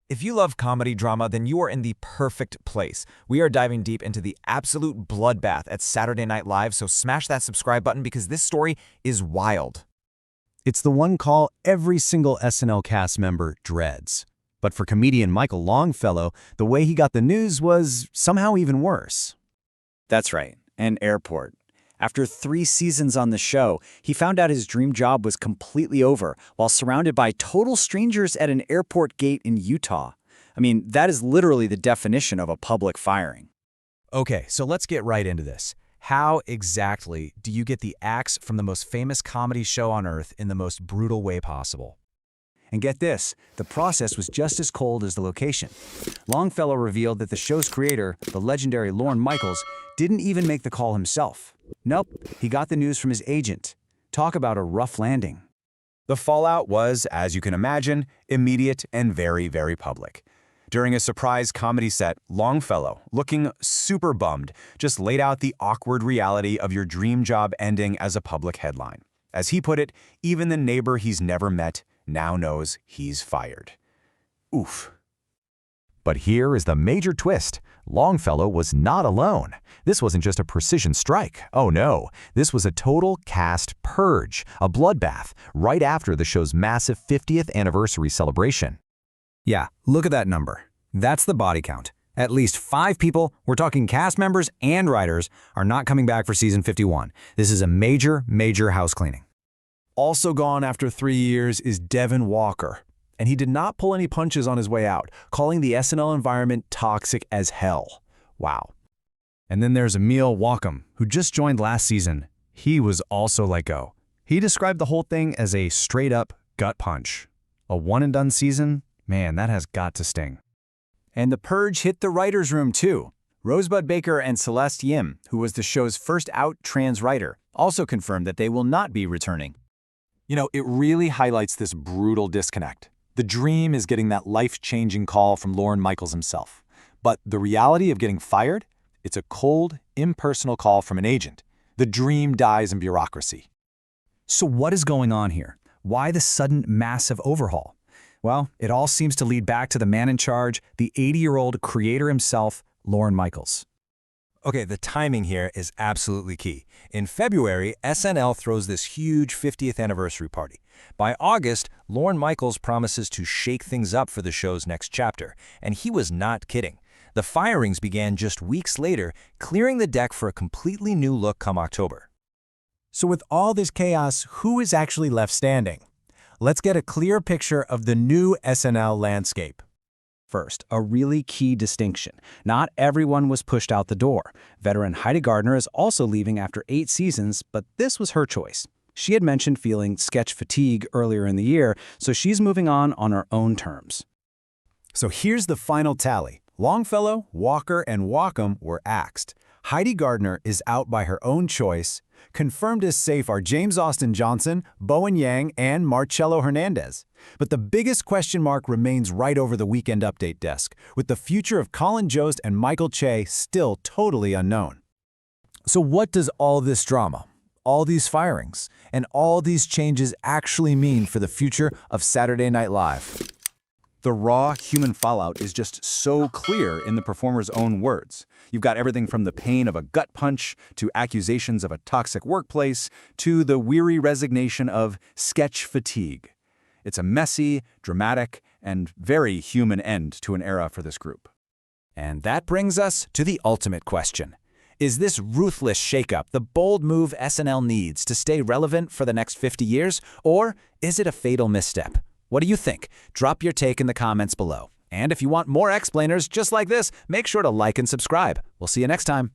If you love comedy drama, then you are in the perfect place. We are diving deep into the absolute bloodbath at Saturday Night Live, so smash that subscribe button because this story is wild. It's the one call every single SNL cast member dreads. But for comedian Michael Longfellow, the way he got the news was somehow even worse. That's right, an airport. After 3 seasons on the show, he found out his dream job was completely over while surrounded by total strangers at an airport gate in Utah. I mean, that is literally the definition of a public firing. Okay, so let's get right into this. How exactly do you get the axe from the most famous comedy show on earth in the most brutal way possible? And get this, the process was just as cold as the location. Longfellow revealed that the show's creator, the legendary Lorne Michaels, didn't even make the call himself. Nope, he got the news from his agent. Talk about a rough landing. The fallout was, as you can imagine, immediate and very, very public. During a surprise comedy set, Longfellow, looking super bummed, just laid out the awkward reality of your dream job ending as a public headline. As he put it, even the neighbor he's never met now knows he's fired. Oof. But here is the major twist. Longfellow was not alone. This wasn't just a precision strike. Oh no, this was a total cast purge, a bloodbath, right after the show's massive 50th anniversary celebration. Yeah, look at that number. That's the body count. At least 5 people, we're talking cast members and writers, are not coming back for season 51. This is a major, major house cleaning. Also gone after 3 years is Devon Walker. And he did not pull any punches on his way out, calling the SNL environment toxic as hell. Wow. And then there's Emil, who just joined last season. He was also let go. He described the whole thing as a straight-up gut punch. A one-and-done season? Man, that has got to sting. And the purge hit the writer's room too. Rosebud Baker and Celeste Yim, who was the show's first out trans writer, also confirmed that they will not be returning. You know, it really highlights this brutal disconnect. The dream is getting that life-changing call from Lorne Michaels himself. But the reality of getting fired? It's a cold, impersonal call from an agent. The dream dies in bureaucracy. So what is going on here? Why the sudden massive overhaul? Well, it all seems to lead back to the man in charge, the 80-year-old creator himself, Lorne Michaels. Okay, the timing here is absolutely key. In February, SNL throws this huge 50th anniversary party. By August, Lorne Michaels promises to shake things up for the show's next chapter, and he was not kidding. The firings began just weeks later, clearing the deck for a completely new look come October. So with all this chaos, who is actually left standing? Let's get a clear picture of the new SNL landscape. First, a really key distinction. Not everyone was pushed out the door. Veteran Heidi Gardner is also leaving after 8 seasons, but this was her choice. She had mentioned feeling sketch fatigue earlier in the year, so she's moving on her own terms. So here's the final tally. Longfellow, Walker, and Wakim were axed. Heidi Gardner is out by her own choice. Confirmed as safe are James Austin Johnson, Bowen Yang, and Marcello Hernandez. But the biggest question mark remains right over the Weekend Update desk, with the future of Colin Jost and Michael Che still totally unknown. So what does all this drama, all these firings, and all these changes actually mean for the future of Saturday Night Live? The raw human fallout is just so clear in the performer's own words. You've got everything from the pain of a gut punch, to accusations of a toxic workplace, to the weary resignation of sketch fatigue. It's a messy, dramatic, and very human end to an era for this group. And that brings us to the ultimate question. Is this ruthless shakeup the bold move SNL needs to stay relevant for the next 50 years, or is it a fatal misstep? What do you think? Drop your take in the comments below. And if you want more explainers just like this, make sure to like and subscribe. We'll see you next time.